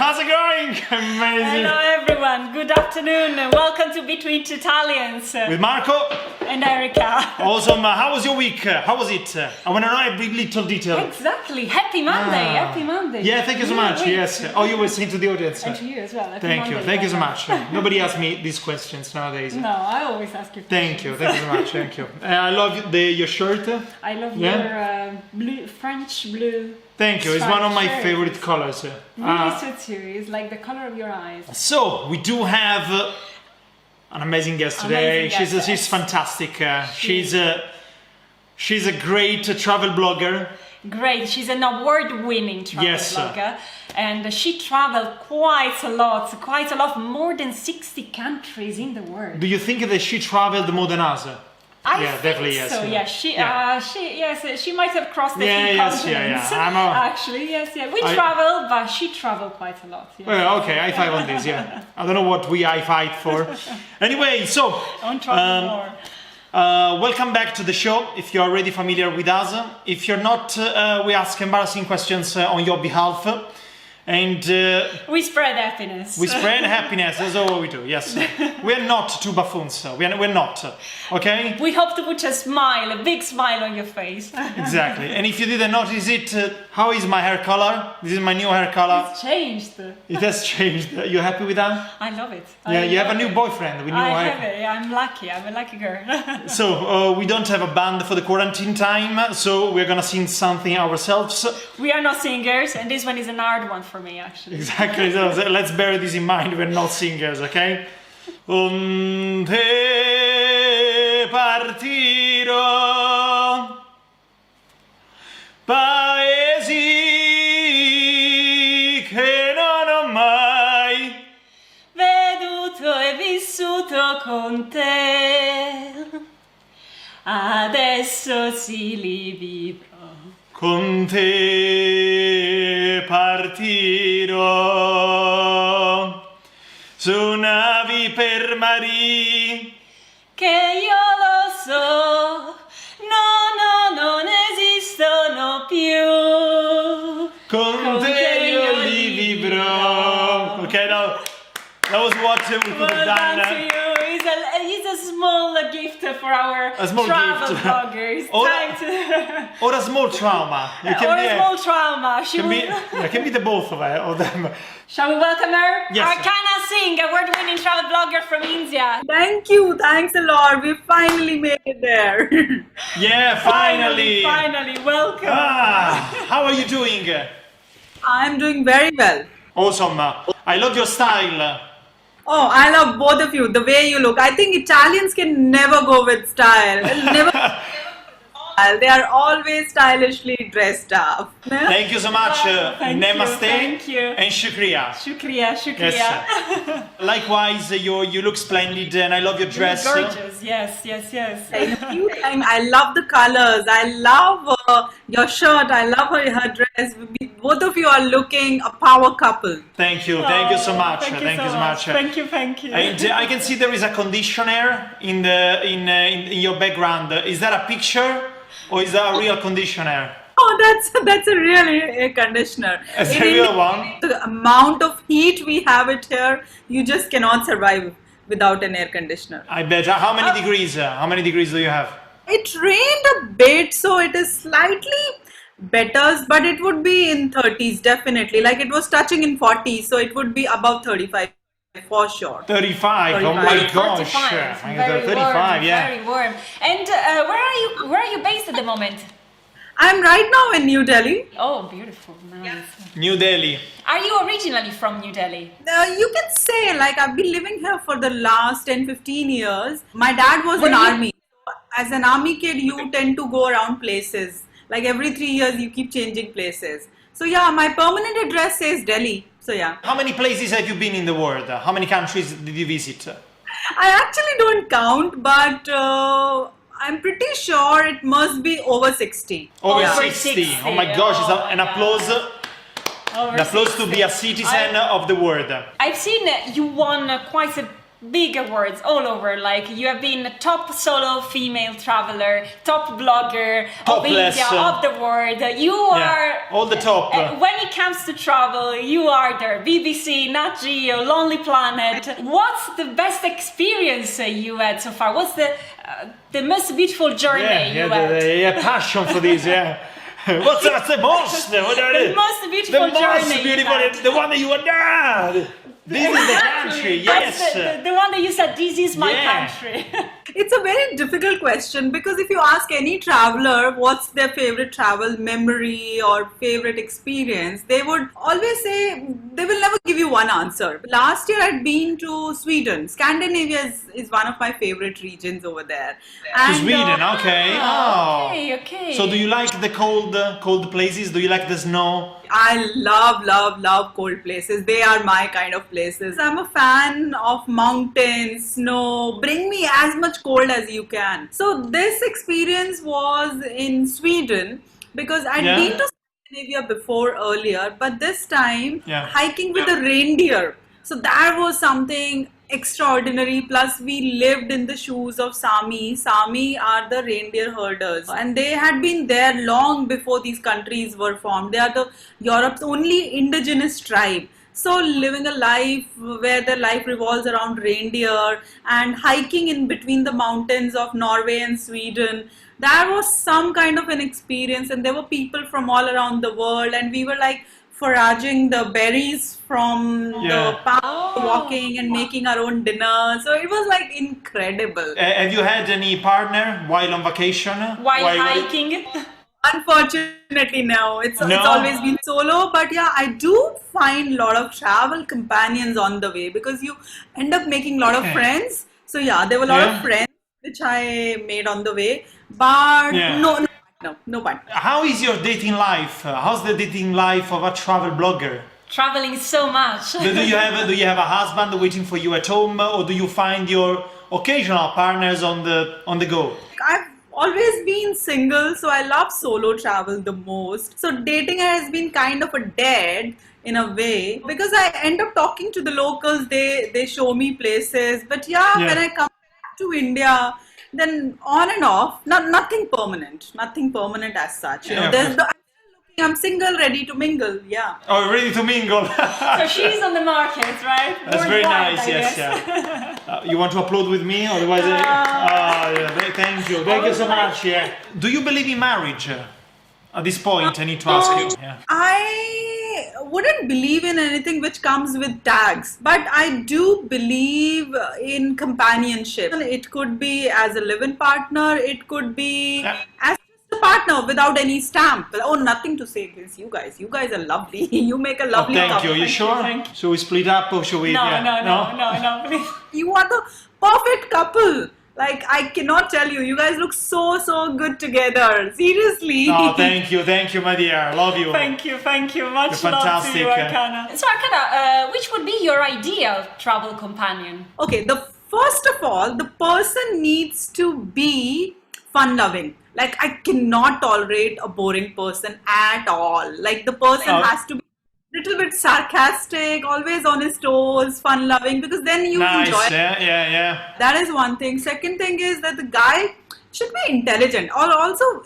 how's it going? Amazing. Hello everyone, good afternoon. Welcome to Between Two Italians. With Marco. And Erica. Awesome. How was your week? How was it? I want to know every little detail. Exactly. Happy Monday. Happy Monday. Yeah, thank you so much. Yes. Oh, you were saying to the audience. And to you as well. Happy Thank Monday, you. Thank you so much. Nobody asks me these questions nowadays. No, I always ask you. Thank you. Thank you so much. Thank you. I love your shirt. I love your blue, French blue. Thank you. It's one of my favorite colors. Really suits you. It's like the color of your eyes. So we do have an amazing guest today. She's fantastic. She's a great travel blogger. Great. She's an award-winning travel blogger, and she traveled quite a lot, more than 60 countries in the world. Do you think that she traveled more than us? I think definitely yes. So she might have crossed a few continents. Actually, yes. We travel, but she traveled quite a lot. Yes. Well, okay, I fight on this. Yeah, I don't know what I fight for. Anyway, so welcome back to the show. If you're already familiar with us, if you're not, we ask embarrassing questions on your behalf. And we spread happiness. We spread happiness. That's all we do. Yes, we're not two buffoons. We're not. Okay. We hope to put a big smile on your face. Exactly. And if you didn't notice it, how is my hair color? This is my new hair color. It's changed. It has changed. You happy with that? I love it. Yeah, you have a new boyfriend with new hair. I have it. Yeah, I'm lucky. I'm a lucky girl. So we don't have a band for the quarantine time, so we're gonna sing something ourselves. We are not singers, and this one is an hard one for me, actually. Exactly. So let's bear this in mind. We're not singers, okay? Onde partirò, paesi che non ho mai veduto e vissuto con te, adesso sì li vivrò. Con te partirò su navi per mari che io lo so, non esistono più. Con te io li vivrò. Okay, now that was what we could have done. It's a small gift for our travel bloggers. Or a small trauma. Small trauma. Can be the both of them. Shall we welcome her? Yes. ARCHANA SINGH, award-winning travel blogger from India. Thank you. Thanks a lot. We finally made it there. Yeah, finally. Finally, welcome. How are you doing? I'm doing very well. Awesome. I love your style. Oh, I love both of you. The way you look. I think Italians can never go with style. They are always stylishly dressed up. Thank you so much. Namaste. Thank you. And shukriya. Shukriya. Yes. Likewise, you look splendid, and I love your dress. You're gorgeous. Yes. I love the colors. I love your shirt. I love her dress. Both of you are looking a power couple. Thank you. Thank you so much. Thank you so much. Thank you. And I can see there is a conditioner in your background. Is that a picture? Or is that a real conditioner? Oh, that's a real air conditioner. It's a real one? The amount of heat we have it here, you just cannot survive without an air conditioner. I bet. How many degrees? How many degrees do you have? It rained a bit, so it is slightly better, but it would be in 30s definitely. Like it was touching in 40s, so it would be above 35. For sure. 35. Oh my gosh. 35. 35, yeah. Very warm. And where are you based at the moment? I'm right now in New Delhi. Oh, beautiful. Nice. New Delhi. Are you originally from New Delhi? You can say, like, I've been living here for the last 10-15 years. My dad was in army. As an army kid, you tend to go around places. Like every 3 years, you keep changing places. So yeah, my permanent address says Delhi. So yeah. How many places have you been in the world? How many countries did you visit? I actually don't count, but I'm pretty sure it must be over 60. Over 60. Oh my gosh, it's an applause. An applause to be a citizen of the world. I've seen you won quite a big awards all over. Like you have been a top solo female traveler, top blogger of India, of the world. You are all the top. When it comes to travel, you are there. BBC, NatGeo, Lonely Planet. What's the best experience you had so far? What's the most beautiful journey you had? Passion for this, What's the most? The most beautiful journey. The one that you were there. This is the country, yes. The one that you said, this is my country. It's a very difficult question because if you ask any traveler what's their favorite travel memory or favorite experience, they would always say, they will never give you one answer. Last year I'd been to Sweden. Scandinavia is one of my favorite regions over there. And, Sweden, okay. Okay. So do you like the cold places? Do you like the snow? I love cold places. They are my kind of places. I'm a fan of mountains, snow. Bring me as much cold as you can. So this experience was in Sweden because I'd been to Scandinavia before earlier, but this time hiking with a reindeer. So that was something extraordinary. Plus we lived in the shoes of Sami. Sami are the reindeer herders and they had been there long before these countries were formed. They are Europe's only indigenous tribe. So living a life where their life revolves around reindeer and hiking in between the mountains of Norway and Sweden, that was some kind of an experience. And there were people from all around the world and we were like foraging the berries from the path, walking and making our own dinner. So it was like incredible. Have you had any partner while on vacation? While hiking? Unfortunately, no. It's always been solo. But I do find a lot of travel companions on the way because you end up making a lot of friends. So there were a lot of friends which I made on the way. But no partner. How is your dating life? How's the dating life of a travel blogger? Traveling so much. do you have a husband waiting for you at home, or do you find your occasional partners on the go? I've always been single, so I love solo travel the most. So dating has been kind of a dead in a way because I end up talking to the locals. They show me places, but when I come back to India, then on and off, nothing permanent as such. I'm single, ready to mingle. Oh, ready to mingle. So she's on the market, right? That's very nice. You want to upload with me? Otherwise, thank you so much. Do you believe in marriage? At this point, I need to ask you. I wouldn't believe in anything which comes with tags, but I do believe in companionship. It could be as a live-in partner, it could be as a partner without any stamp. Oh, nothing to say against you guys. You guys are lovely. You make a lovely couple. Thank you. You sure? Should we split up or should we? No, please. You are the perfect couple. Like, I cannot tell you, you guys look so good together. Seriously. Oh, thank you, my dear. Love you. Thank you. Much You're love fantastic. to you, ARCHANA. So, ARCHANA, which would be your ideal travel companion? Okay, first of all, the person needs to be fun-loving. Like, I cannot tolerate a boring person at all. Like, the person has to be little bit sarcastic, always on his toes, fun-loving, because then you enjoy it. Yeah. That is one thing. Second thing is that the guy should be intelligent. Or also,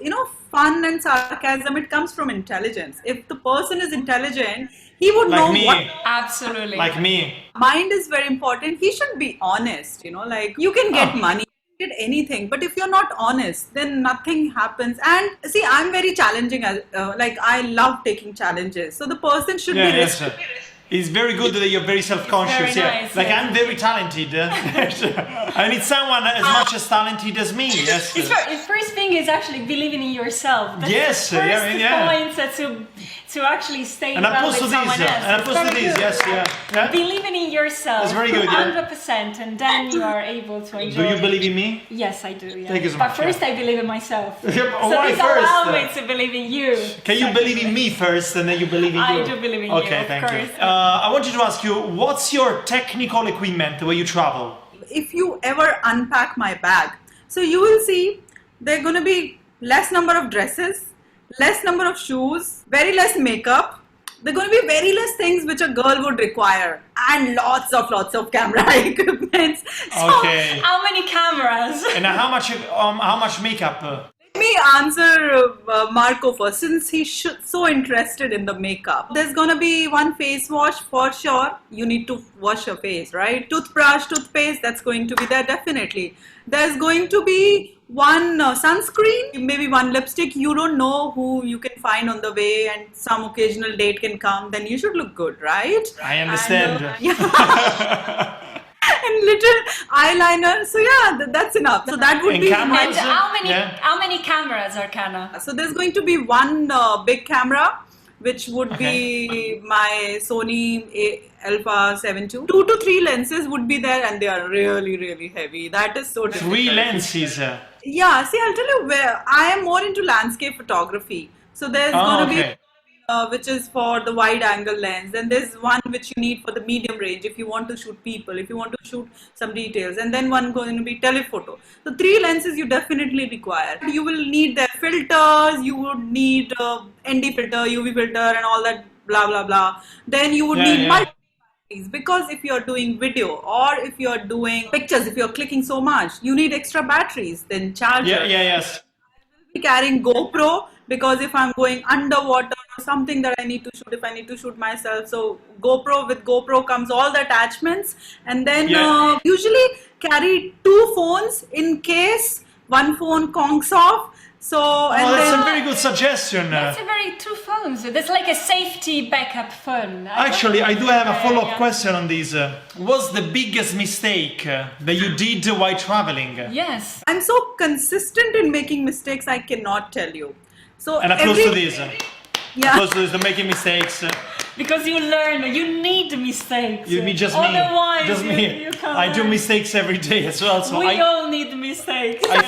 fun and sarcasm, it comes from intelligence. If the person is intelligent, he would know what... Absolutely. Like me. Mind is very important. He should be honest, like you can get money, anything, but if you're not honest, then nothing happens. And see, I'm very challenging, I love taking challenges, so the person should be It's very good that you're very self-conscious. Nice, I'm very talented. I need someone as much as talented as me. Yes. The first thing is actually believing in yourself. That's the first point to actually stay in love with someone else. Believing in yourself. That's very good. 100%, and then you are able to enjoy. Do you believe in me? Yes, I do. Yeah. Thank you so much. But first, I believe in myself. So please allow me to believe in you. Can you believe in me first, and then you believe in you? I do believe in you. Okay, thank you. I wanted to ask you, what's your technical equipment when you travel? If you ever unpack my bag, so you will see there are going to be less number of dresses, less number of shoes, very less makeup, There are going to be very less things which a girl would require, and lots of camera equipments. So, Okay. How many cameras? And how much makeup? let me answer Marco first, since he's so interested in the makeup. There's gonna be one face wash for sure. You need to wash your face, right? Toothbrush, toothpaste, that's going to be there definitely. There's going to be one sunscreen, maybe one lipstick. You don't know who you can find on the way, and some occasional date can come. Then you should look good, right? I understand. And, yeah. And little eyeliner. So yeah, that's enough. So that would And be cameras? And Yeah. how many cameras, Archana? So there's going to be one big camera, which would be my Sony Alpha 7 II. 2 to 3 lenses would be there, and they are really, really heavy. That is so difficult. 3 lenses. Yeah, see, I'll tell you where I am more into landscape photography. So there's going to be which is for the wide angle lens. Then there's one which you need for the medium range if you want to shoot people, if you want to shoot some details, and then one going to be telephoto. So 3 lenses you definitely require. You will need their filters, you would need ND filter, UV filter, and all that blah blah blah. Then you would need multiple batteries, because if you're doing video or if you're doing pictures, if you're clicking so much, you need extra batteries. Then charger. Yes. Be carrying GoPro, because if I'm going underwater or something that I need to shoot, if I need to shoot myself, so GoPro, with GoPro comes all the attachments. And then usually carry 2 phones in case one phone conks off. So That's a very good suggestion. That's a very 2 phones. That's like a safety backup phone. Actually, I do have a follow-up question on this. What's the biggest mistake that you did while traveling? Yes. I'm so consistent in making mistakes, I cannot tell you. So And applause to this. Yeah. Applause to this, the making mistakes. Because you learn, you need mistakes. Just Otherwise, me. Just me. You can't I do learn. mistakes every day as well. So We all need mistakes. I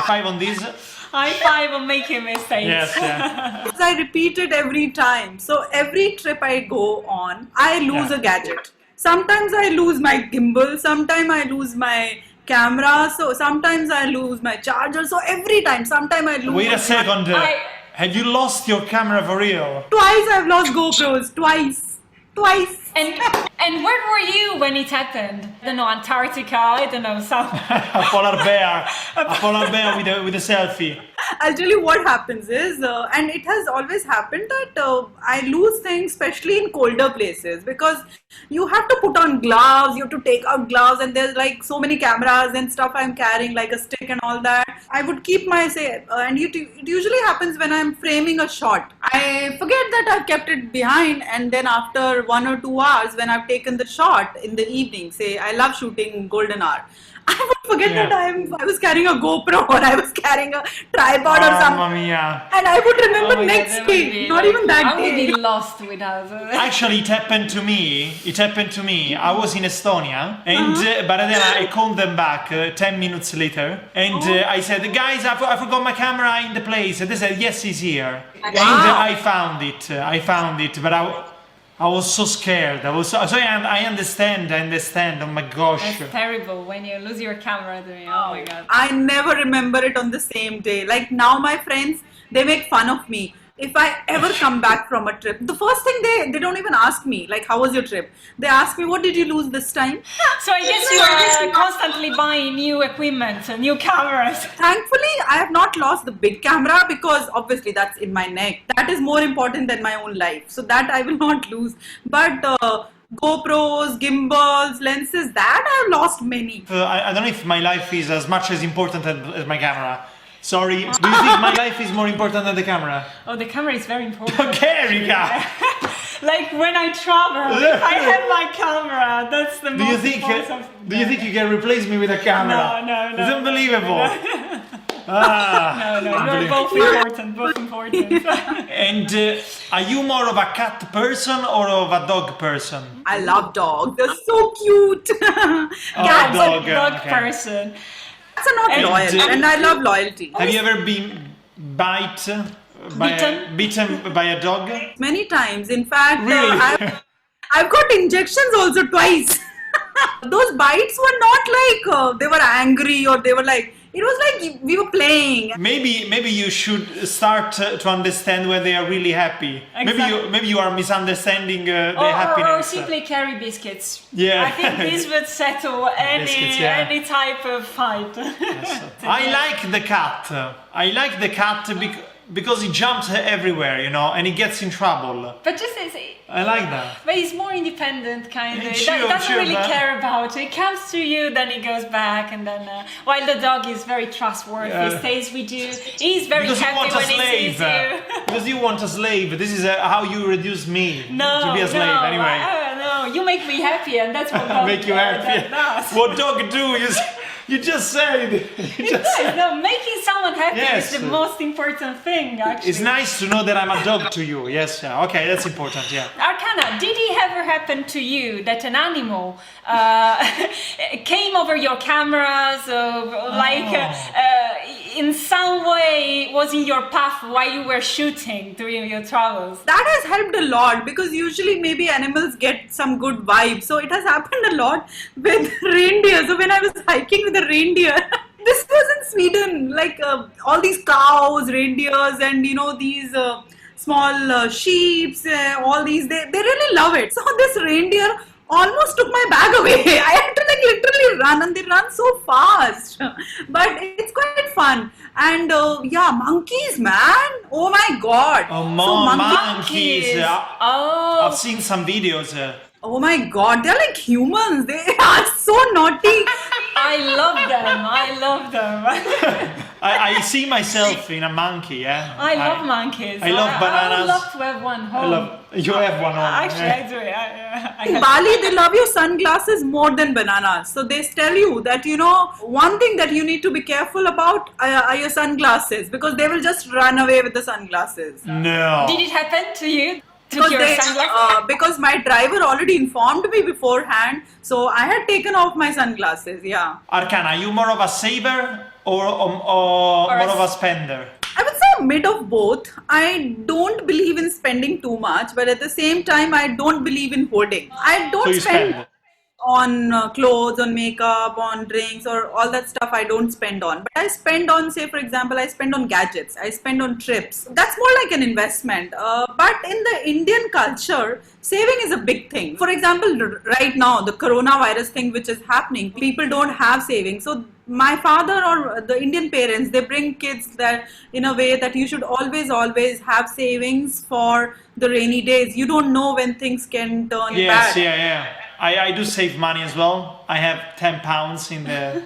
five on this. High five on making mistakes. Yes, yeah. Because I repeat it every time. So every trip I go on, I lose a gadget. Sometimes I lose my gimbal, sometimes I lose my camera, so sometimes I lose my charger. So every time, sometimes I lose. Wait a second. Have you lost your camera for real? Twice I've lost GoPros. Twice. And where were you when it happened? I don't know, Antarctica, I don't know, some... A polar bear with a selfie. I'll tell you what happens is, and it has always happened that I lose things, especially in colder places, because you have to put on gloves, you have to take out gloves, and there's like so many cameras and stuff I'm carrying, like a stick and all that. I would keep my, and it usually happens when I'm framing a shot. I forget that I've kept it behind, and then after 1 or 2 hours, when I've taken the shot in the evening, say I love shooting golden hour, I would forget that I was carrying a GoPro or I was carrying a tripod or something. Mamma mia. And I would remember next day, not even that I day. would be lost without it. Actually, it happened to me. I was in Estonia, and but then I called them back 10 minutes later, and I said, guys, I forgot my camera in the place. And they said, yes, it's here. And I found it, but I was so scared. I understand. Oh my gosh. It's terrible when you lose your camera. Oh my god. I never remember it on the same day. Like now my friends, they make fun of me. If I ever come back from a trip, the first thing they don't even ask me, like, how was your trip? They ask me, what did you lose this time? So I guess you are constantly buying new equipment, new cameras. Thankfully, I have not lost the big camera, because obviously that's in my neck. That is more important than my own life. So that I will not lose. But GoPros, gimbals, lenses, that I have lost many. I don't know if my life is as much as important as my camera. Sorry, do you think my life is more important than the camera? Oh, the camera is very important. Okay, Rika! Like when I travel, if I have my camera, that's the most important. Do you think you can replace me with a camera? No. It's unbelievable. No, you're both important. And are you more of a cat person or of a dog person? I love dogs. They're so cute. Cats dog, dog okay. person. Cats are not loyal, and I love loyalty. Have you ever been bitten by a dog? Many times. In fact, Really? I've got injections also twice. Those bites were not like they were angry or they were like, It was like we were playing. Maybe you should start to understand when they are really happy. Exactly. Maybe you are misunderstanding their Or happiness. simply carry biscuits. Yeah. I think this would settle Biscuits, yeah. any type of fight. I like the cat. I like the cat because he jumps everywhere, you know, and he gets in trouble. But just I like that. but he's more independent, kind of. He Sure, doesn't really but- care about it. He comes to you, then he goes back, and then while the dog is very trustworthy, Yeah. stays with you. He's very Because you happy want a when he slave. sees you. Because you want a slave. This is how you reduce me No, to be a slave. no, Anyway, no, you make me happy, and that's what dog make you happy. does. What dog do? You just said. You just said. No, making someone happy Yes. is the most important thing, actually. It's nice to know that I'm a dog to you. Yes. Yeah. Okay, that's important. Yeah. Archana, did it ever happen to you that an animal came over your cameras, in some way was in your path while you were shooting during your travels? That has helped a lot because usually maybe animals get some good vibes. So it has happened a lot with reindeer. So when I was hiking with a reindeer, this was in Sweden, like all these cows, reindeers, and these small sheep, all these, they really love it. So this reindeer almost took my bag away. I had to like literally run, and they run so fast. But it's quite fun. And monkeys, man. Oh my god. Oh, So monkeys. Oh, I've seen some videos. Oh my god, they're like humans. They are so naughty. I love them. I see myself in a monkey. Yeah. I love monkeys. I love I bananas. would love to have one home. You have one on. Actually, I do. I In have- Bali, they love your sunglasses more than bananas. So they tell you that, one thing that you need to be careful about are your sunglasses because they will just run away with the sunglasses. No. Did it happen to you? Took your sunglasses? Because my driver already informed me beforehand. So I had taken off my sunglasses, yeah. Archana, are you more of a saver or more of a spender? I would say a mid of both. I don't believe in spending too much, but at the same time, I don't believe in hoarding. I don't So you spend. on clothes, on makeup, on drinks, or all that stuff. I don't spend on. But I spend on, say, for example, I spend on gadgets. I spend on trips. That's more like an investment. But in the Indian culture, saving is a big thing. For example, right now, the coronavirus thing which is happening, people don't have savings. So my father or the Indian parents, they bring kids that in a way that you should always have savings for the rainy days. You don't know when things can turn Yes, bad. yeah. I do save money as well. I have £10 in the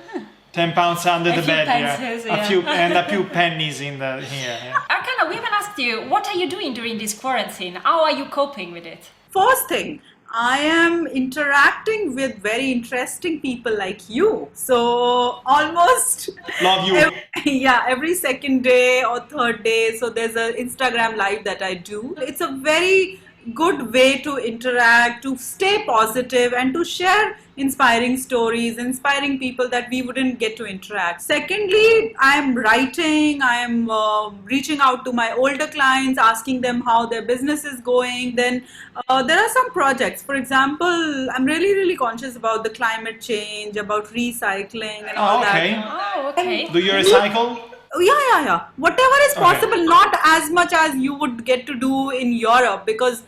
10 pounds under the few bed. pences, A few pennies in the here. Yeah. Archana, we haven't asked you, what are you doing during this quarantine? How are you coping with it? First thing, I am interacting with very interesting people like you. So almost Love you. every second day or third day. So there's an Instagram live that I do. It's a very good way to interact, to stay positive, and to share inspiring stories, inspiring people that we wouldn't get to interact. Secondly, I am writing, I am reaching out to my older clients, asking them how their business is going. Then there are some projects. For example, I'm really conscious about the climate change, about recycling and all okay. that. Oh, okay. Do you recycle? Yeah. Whatever is possible, not as much as you would get to do in Europe, because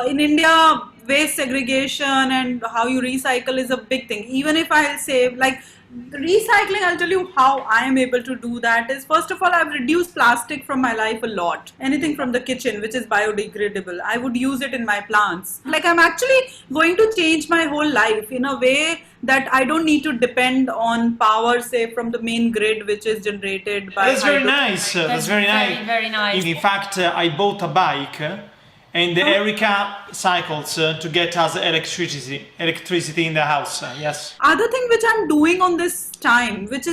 in India, waste segregation and how you recycle is a big thing. Even if I'll say, like, recycling, I'll tell you how I am able to do that is, first of all, I've reduced plastic from my life a lot. Anything from the kitchen, which is biodegradable, I would use it in my plants. Like, I'm actually going to change my whole life in a way that I don't need to depend on power, say, from the main grid, which is generated by That's very hydro. nice. That's very nice. Very nice. In fact, I bought a bike and Erica cycles to get us electricity in the house. Yes. Other thing which I'm doing on this time, which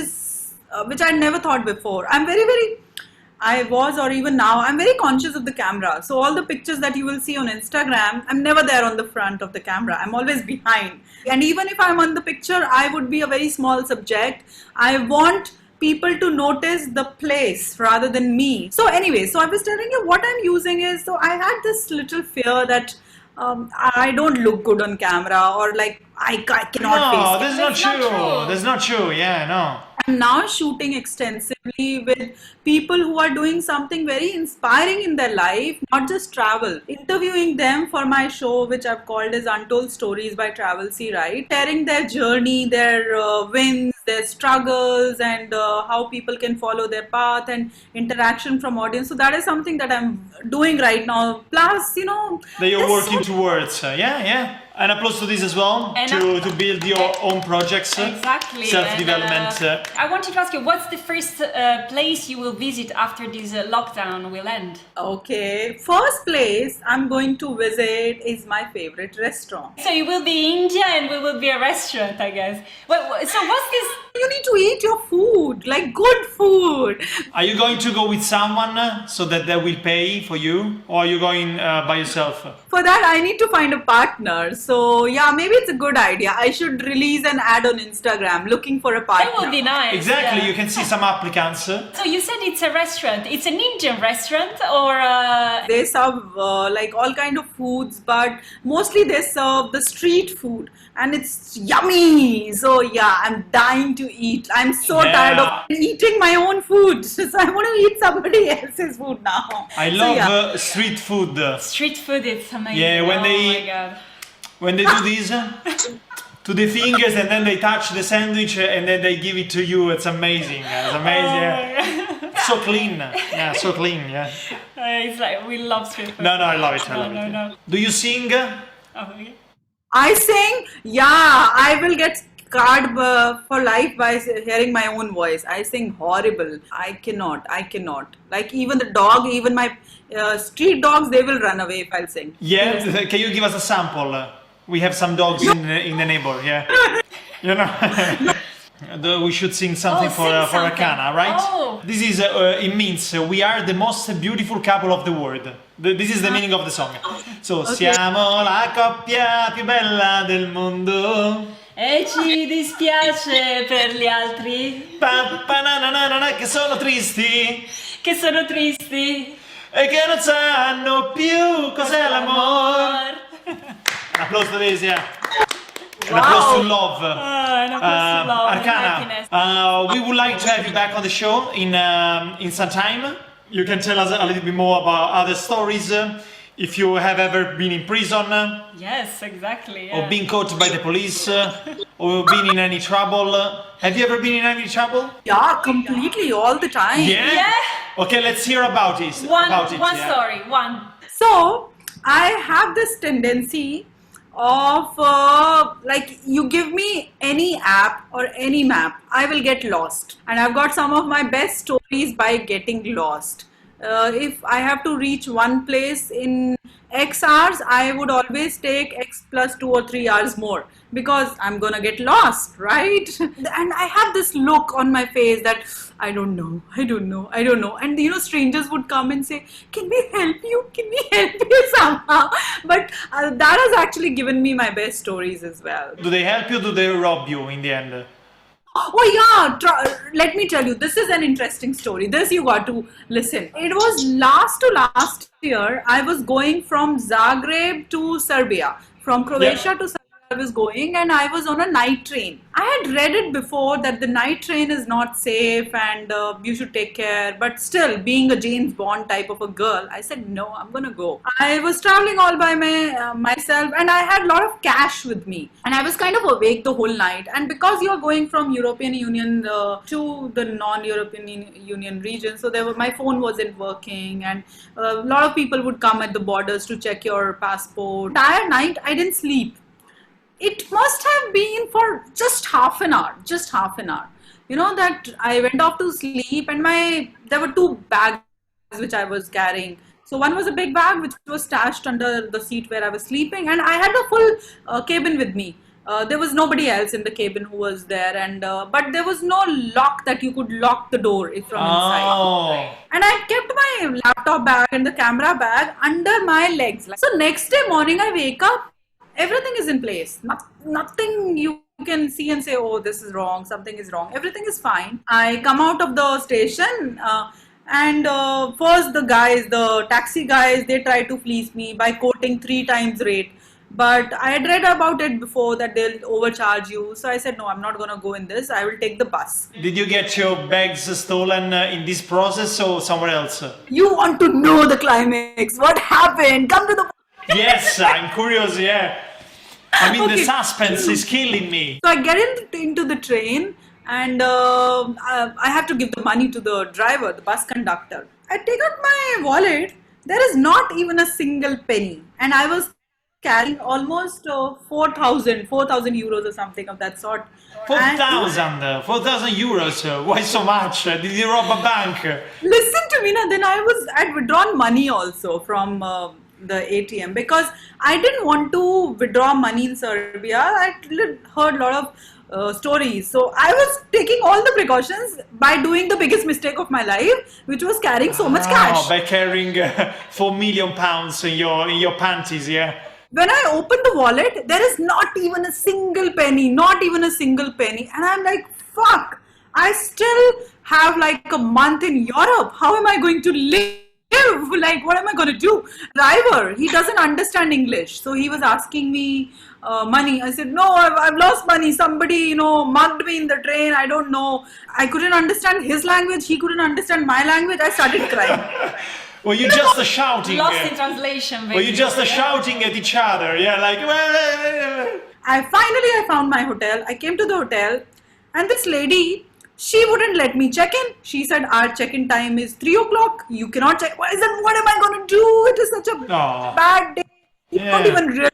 I never thought before, I was, or even now, I'm very conscious of the camera. So all the pictures that you will see on Instagram, I'm never there on the front of the camera. I'm always behind. And even if I'm on the picture, I would be a very small subject. I want people to notice the place rather than me. So anyway, so I was telling you what I'm using is, so I had this little fear that I don't look good on camera, or like I cannot face it. That's not true. That's not true. Yeah, no. I'm now shooting extensively with people who are doing something very inspiring in their life, not just travel. Interviewing them for my show, which I've called as Untold Stories by Travel See Right, sharing their journey, their wins, their struggles, and how people can follow their path and interaction from audience. So that is something that I'm doing right now. Plus, that you're working towards. Yeah. And applause to this as well, And to build your own projects, Exactly. self-development. And, I wanted to ask you, what's the first place you will visit after this lockdown will end? Okay, first place I'm going to visit is my favorite restaurant. So you will be India and we will be a restaurant, I guess. So what's this? You need to eat your food, like good food. Are you going to go with someone so that they will pay for you, or are you going by yourself? For that, I need to find a partner. So yeah, maybe it's a good idea. I should release an ad on Instagram looking for a partner. That would be nice. Exactly, yeah. you can see some applicants. So you said it's a restaurant. It's an Indian restaurant or They serve like all kind of foods, but mostly they serve the street food, and it's yummy. So yeah, I'm dying to eat. I'm so tired of eating my own food. So I want to eat somebody else's food now. I love street food. Street food is amazing. Yeah, when oh they- my God. When they do this to the fingers and then they touch the sandwich and then they give it to you, it's amazing. It's amazing. Yeah. So clean. Yeah, so clean. Yeah. It's like we love street food. No, I love it. I love No. it. No. Do you sing? Oh, yeah. I sing, yeah, I will get scarred for life by hearing my own voice. I sing horrible. I cannot. Like even the dog, even my street dogs, they will run away if I'll sing. Yeah. Can you give us a sample? We have some dogs in the neighbor. Yeah. We should sing something for something. ARCHANA, right? Oh. This is it means we are the most beautiful couple of the world. This is the meaning of the song. So siamo la coppia più bella del mondo. E ci dispiace per gli altri Che sono tristi che sono tristi. e che non sanno più cos'è l'amore. Un applauso to this, yeah. An applause to love. And of course, love and happiness. ARCHANA, we would like to have you back on the show in some time. You can tell us a little bit more about other stories. If you have ever been in prison, Yes, exactly. or Yeah. been caught by the police, or been in any trouble. Have you ever been in any trouble? Yeah, completely, all the time. Yeah. Okay, let's hear about it. One yeah. story. One. So I have this tendency of like you give me any app or any map, I will get lost. And I've got some of my best stories by getting lost. If I have to reach one place in X hours, I would always take X plus 2 or 3 hours more because I'm gonna get lost, right? And I have this look on my face that I don't know. And strangers would come and say, can we help you? Can we help you somehow? But that has actually given me my best stories as well. Do they help you? Do they rob you in the end? Oh yeah, let me tell you, this is an interesting story. This you got to listen. It was last year, I was going from Zagreb to Serbia. From Croatia to Serbia I was going, and I was on a night train. I had read it before that the night train is not safe and you should take care. But still, being a James Bond type of a girl, I said, no, I'm gonna go. I was traveling all by myself, and I had a lot of cash with me. And I was kind of awake the whole night. And because you're going from European Union to the non-European Union region, so my phone wasn't working, and a lot of people would come at the borders to check your passport. Entire night, I didn't sleep. It must have been for just half an hour. That I went off to sleep, and there were 2 bags which I was carrying. So one was a big bag which was stashed under the seat where I was sleeping, and I had a full cabin with me. There was nobody else in the cabin who was there, and but there was no lock that you could lock the door from inside. And I kept my laptop bag and the camera bag under my legs. So next day morning I wake up, everything is in place. Nothing you can see and say, oh, this is wrong, something is wrong. Everything is fine. I come out of the station and first the taxi guys, they try to fleece me by quoting 3 times rate. But I had read about it before that they'll overcharge you. So I said, no, I'm not going to go in this. I will take the bus. Did you get your bags stolen in this process or somewhere else? You want to know the climax? What happened? Come to the... Yes, I'm curious, yeah. I mean, the Okay. suspense is killing me. So I get into the train and I have to give the money to the driver, the bus conductor. I take out my wallet. There is not even a single penny. And I was carrying almost 4,000 euros or something of that sort. 4,000 euros. Why so much? Did you rob a bank? Listen to me now. Then I'd withdrawn money also from the ATM because I didn't want to withdraw money in Serbia. I heard a lot of stories. So I was taking all the precautions by doing the biggest mistake of my life, which was carrying so much cash. By carrying £4 million in your panties, yeah. When I opened the wallet, there is not even a single penny, not even a single penny. And I'm like, fuck, I still have like a month in Europe. How am I going to live? Like, what am I going to do? Driver, he doesn't understand English. So he was asking me money. I said, no, I've lost money. Somebody, mugged me in the train. I don't know. I couldn't understand his language. He couldn't understand my language. I started crying. Were you just shouting? Lost in translation, Were you just shouting at each other? Yeah, like... I found my hotel. I came to the hotel and this lady, she wouldn't let me check in. She said, our check-in time is 3 o'clock. You cannot check. What am I going to do? It is such a bad day. You don't even realize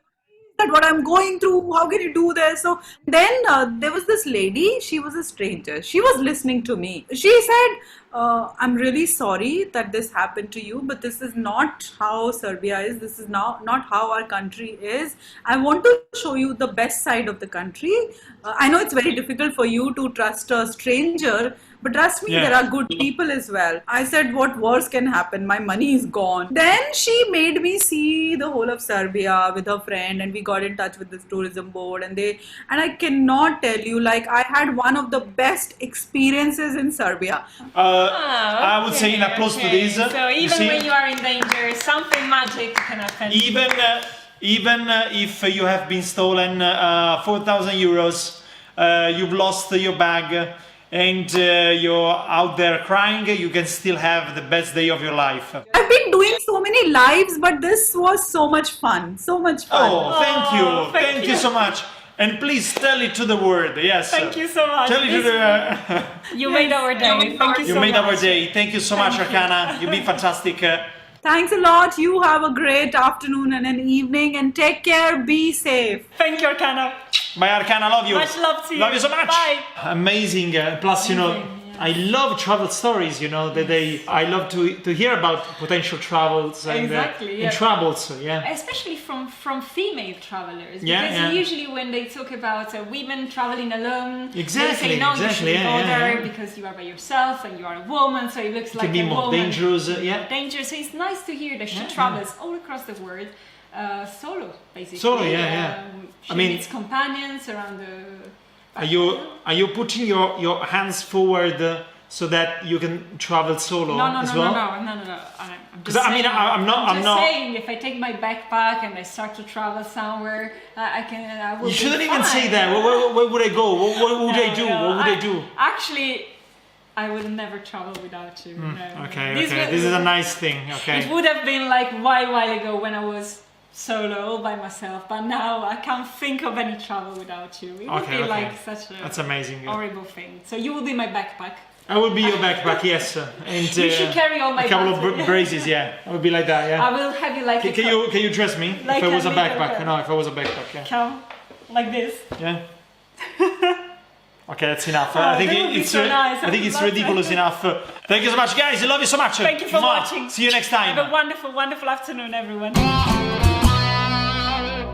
that what I'm going through. How can you do this? So then there was this lady. She was a stranger. She was listening to me. She said, I'm really sorry that this happened to you, but this is not how Serbia is. This is not how our country is. I want to show you the best side of the country. I know it's very difficult for you to trust a stranger, but trust me, there are good people as well. I said, what worse can happen? My money is gone. Then she made me see the whole of Serbia with her friend, and we got in touch with this tourism board, and I cannot tell you, like, I had one of the best experiences in Serbia. I would say in applause to this. So even when you are in danger, something magic can happen. Even if you have been stolen 4,000 euros, you've lost your bag, and you're out there crying, you can still have the best day of your life. I've been doing so many lives, but this was so much fun. So much fun. Oh, thank you. Thank you so much. And please tell it to the world. Yes. Thank you so much. Tell it to the... You made our day. Thank you so much. You made our day. Thank you so much, Archana. You've been fantastic. Thanks a lot. You have a great afternoon and an evening, and take care. Be safe. Thank you, Archana. Bye, Archana. Love you. Much love to you. Love you so much. Bye. Amazing. Plus, I love travel stories, I love to hear about potential travels and, and troubles, Especially from female travelers, because usually when they talk about women traveling alone, they say no, you shouldn't go there because you are by yourself and you are a woman, so it looks like a woman. Dangerous, dangerous. So it's nice to hear that she travels all across the world. Solo, basically. Solo, She meets companions around the... Are you putting your hands forward so that you can travel solo as well? No. I'm just saying, I'm not saying if I take my backpack and I start to travel somewhere, I will. You shouldn't even say that. Where would I go? What would I do? What would I do? Actually, I would never travel without you. Okay. This is a nice thing. Okay. It would have been like a while ago when I was solo all by myself, but now I can't think of any travel without you. It would be like such a That's amazing. horrible thing. So you will be my backpack. I will be your backpack, yes. And you should carry all my a couple of braces, I would be like that, I will have you like Can you dress me like if I was a backpack? No, if I was a backpack, Come, like this. Yeah. Okay, that's enough. Oh, I think nice. I think it's ridiculous enough. Thank you so much, guys. I love you so much. Thank you for watching. See you next time. Have a wonderful, wonderful afternoon, everyone.